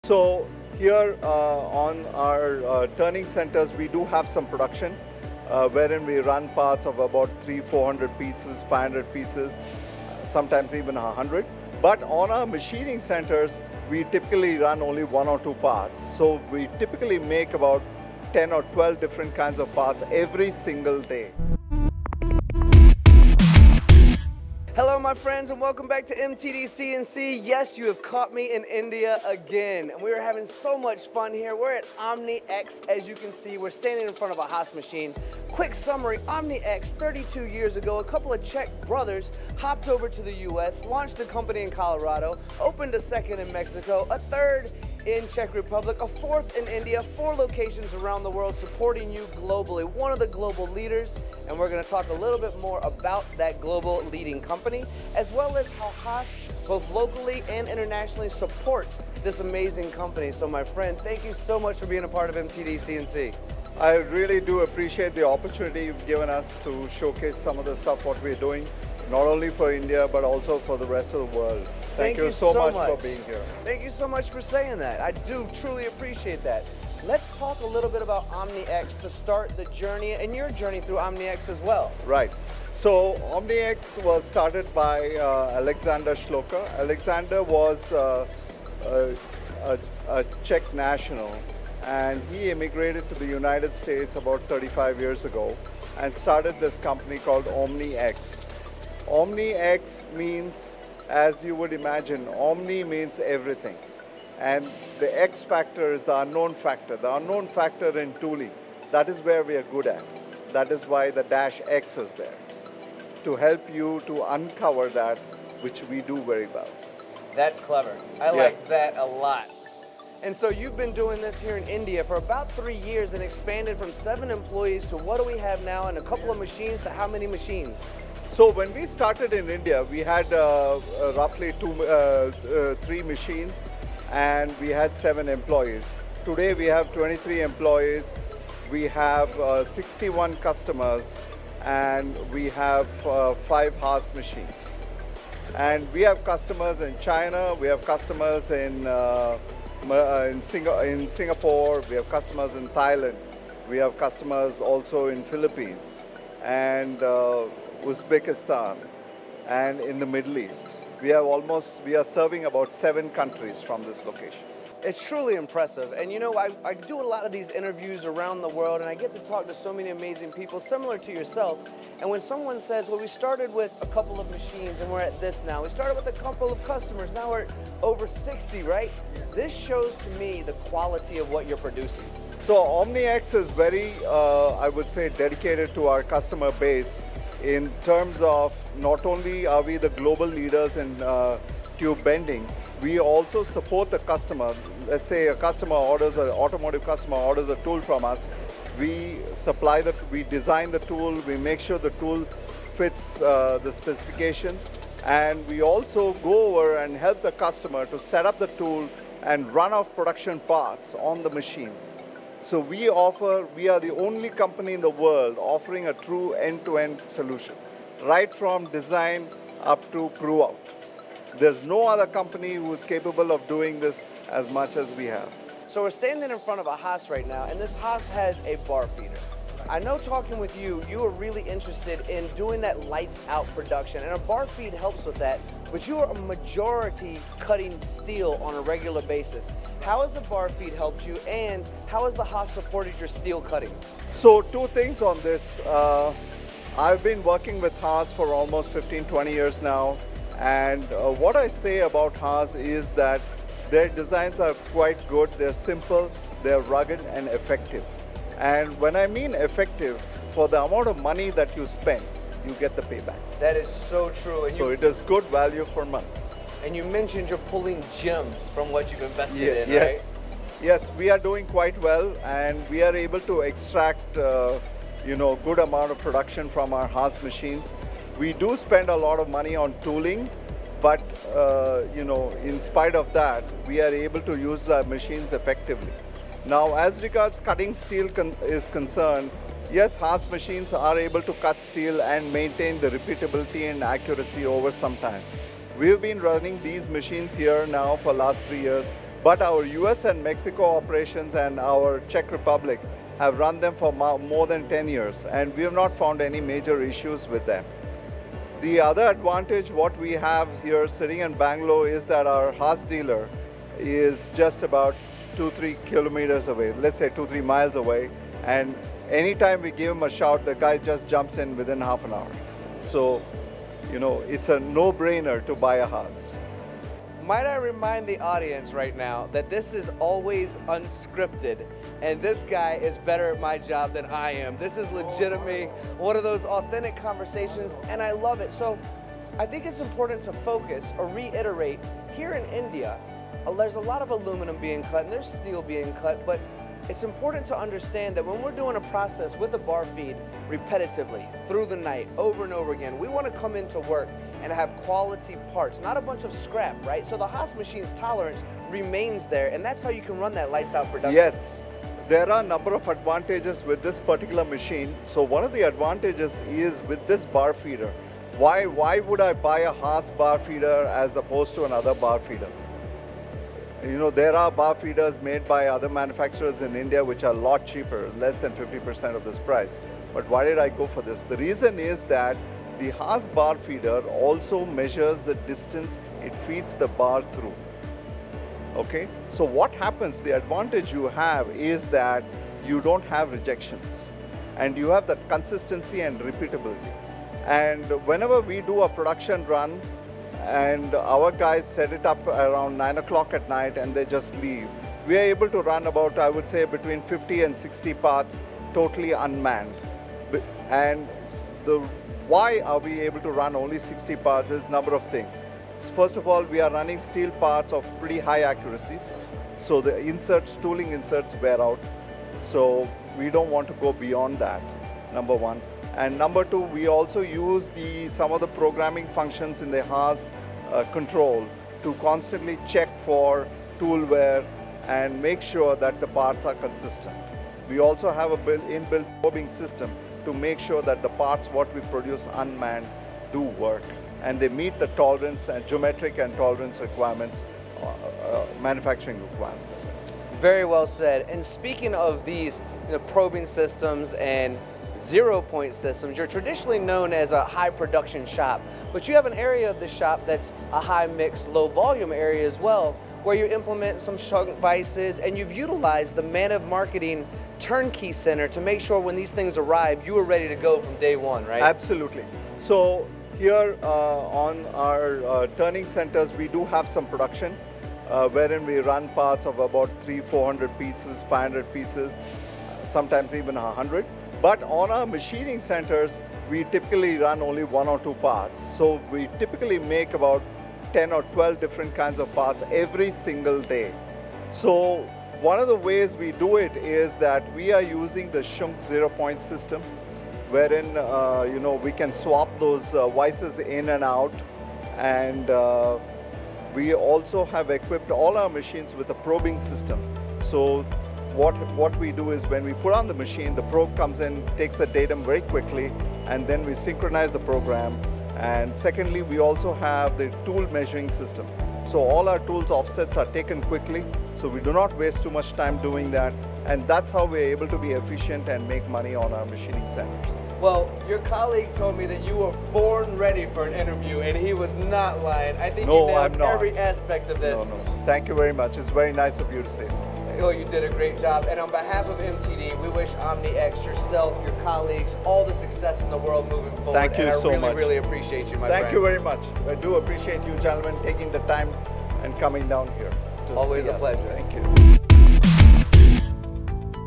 So here on our turning centers, we do have some production wherein we run parts of about 300-400 pieces, 500 pieces, sometimes even 100. But on our machining centers, we typically run only 1 or 2 parts. So we typically make about 10 or 12 different kinds of parts every single day. Hello my friends and welcome back to MTD CNC. Yes, you have caught me in India again. And we are having so much fun here. We're at OMNI X, as you can see. We're standing in front of a Haas machine. Quick summary, OMNI X, 32 years ago, a couple of Czech brothers hopped over to the US, launched a company in Colorado, opened a second in Mexico, a third in Czech Republic, a fourth in India, 4 locations around the world supporting you globally. One of the global leaders, and we're going to talk a little bit more about that global leading company, as well as how Haas, both locally and internationally, supports this amazing company. So my friend, thank you so much for being a part of MTD CNC. I really do appreciate the opportunity you've given us to showcase some of the stuff what we're doing, not only for India, but also for the rest of the world. Thank you so much for being here. Thank you so much for saying that. I do truly appreciate that. Let's talk a little bit about OMNI X, the start, the journey, and your journey through OMNI X as well. Right. So OMNI X was started by Alexander Shloka. Alexander was a Czech national, and he immigrated to the United States about 35 years ago and started this company called OMNI X. OMNI X means, as you would imagine, Omni means everything. And the X factor is the unknown factor. The unknown factor in tooling, that is where we are good at. That is why the dash X is there, to help you to uncover that, which we do very well. That's clever. I like that a lot. And so you've been doing this here in India for about 3 years and expanded from 7 employees to what do we have now, and a couple of machines to how many machines? So when we started in India, we had roughly 3 machines, and we had 7 employees. Today we have 23 employees, we have 61 customers, and we have 5 Haas machines. And we have customers in China, we have customers in Singapore, we have customers in Thailand, we have customers also in Philippines, and Uzbekistan, and in the Middle East. We are serving about 7 countries from this location. It's truly impressive. And you know, I do a lot of these interviews around the world, and I get to talk to so many amazing people similar to yourself. And when someone says, well, we started with a couple of machines and we're at this now. We started with a couple of customers, now we're at over 60, right? This shows to me the quality of what you're producing. So OMNI X is very, I would say, dedicated to our customer base in terms of not only are we the global leaders in tube bending, we also support the customer. Let's say a customer orders, an automotive customer orders a tool from us. We design the tool, we make sure the tool fits the specifications, and we also go over and help the customer to set up the tool and run off production parts on the machine. So we are the only company in the world offering a true end-to-end solution, right from design up to prove out. There's no other company who is capable of doing this as much as we have. So we're standing in front of a Haas right now, and this Haas has a bar feeder. I know talking with you, you are really interested in doing that lights out production, and a bar feed helps with that, but you are a majority cutting steel on a regular basis. How has the bar feed helped you, and how has the Haas supported your steel cutting? So 2 things on this. I've been working with Haas for almost 15-20 years now, and what I say about Haas is that their designs are quite good, they're simple, they're rugged and effective. And when I mean effective, for the amount of money that you spend, you get the payback. That is so true. And so it is good value for money. And you mentioned you're pulling gems from what you've invested in, yes. right? Yes, we are doing quite well, and we are able to extract good amount of production from our Haas machines. We do spend a lot of money on tooling, but in spite of that, we are able to use our machines effectively. Now, as regards cutting steel is concerned, yes, Haas machines are able to cut steel and maintain the repeatability and accuracy over some time. We've been running these machines here now for the last 3 years, But our US and Mexico operations and our Czech Republic have run them for more than 10 years, and we have not found any major issues with them. The other advantage what we have here sitting in Bangalore is that our Haas dealer is just about 2-3 kilometers away, let's say 2-3 miles away, and anytime we give him a shout, the guy just jumps in within half an hour. So, you know, it's a no-brainer to buy a Haas. Might I remind the audience right now that this is always unscripted, and this guy is better at my job than I am. This is legitimately one of those authentic conversations, and I love it. So I think it's important to focus or reiterate, here in India, there's a lot of aluminum being cut and there's steel being cut, but it's important to understand that when we're doing a process with a bar feed repetitively through the night, over and over again, we want to come into work and have quality parts, not a bunch of scrap, right? So the Haas machine's tolerance remains there, and that's how you can run that lights out production. Yes, there are a number of advantages with this particular machine. So one of the advantages is with this bar feeder. Why would I buy a Haas bar feeder as opposed to another bar feeder? You know, there are bar feeders made by other manufacturers in India which are a lot cheaper, less than 50% of this price. But why did I go for this? The reason is that the Haas bar feeder also measures the distance it feeds the bar through. Okay? So what happens, the advantage you have is that you don't have rejections and you have that consistency and repeatability. And whenever we do a production run, and our guys set it up around 9 o'clock at night and they just leave, we are able to run about, I would say, between 50 and 60 parts totally unmanned. And why are we able to run only 60 parts is a number of things. First of all, we are running steel parts of pretty high accuracies, so the inserts, tooling inserts wear out, so we don't want to go beyond that, number one. And number two, we also use some of the programming functions in the Haas control to constantly check for tool wear and make sure that the parts are consistent. We also have a inbuilt probing system to make sure that the parts what we produce unmanned do work and they meet the tolerance and geometric and tolerance requirements, manufacturing requirements. Very well said. And speaking of these probing systems and 0-point systems, you're traditionally known as a high production shop, but you have an area of the shop that's a high mix, low volume area as well, where you implement some shunt vices and you've utilized the Manav Marketing Turnkey Center to make sure when these things arrive, you are ready to go from day one, right? Absolutely. So here on our turning centers, we do have some production wherein we run parts of about 300-400 pieces, 500 pieces, sometimes even 100. But on our machining centers, we typically run only 1 or 2 parts. So we typically make about 10 or 12 different kinds of parts every single day. So one of the ways we do it is that we are using the Shunk 0-point system, wherein we can swap those vices in and out, and we also have equipped all our machines with a probing system. So what we do is when we put on the machine, the probe comes in, takes the datum very quickly, and then we synchronize the program. And secondly, we also have the tool measuring system. So all our tools offsets are taken quickly, so we do not waste too much time doing that. And that's how we're able to be efficient and make money on our machining centers. Well, your colleague told me that you were born ready for an interview, and he was not lying. I think you nailed every aspect of this. No. Thank you very much. It's very nice of you to say so. Oh, you did a great job. And on behalf of MTD, we wish OMNI X, yourself, your colleagues, all the success in the world moving forward. Thank you so much. I really appreciate you, my friend. Thank you very much. I do appreciate you gentlemen taking the time and coming down here. Always a pleasure. Thank you.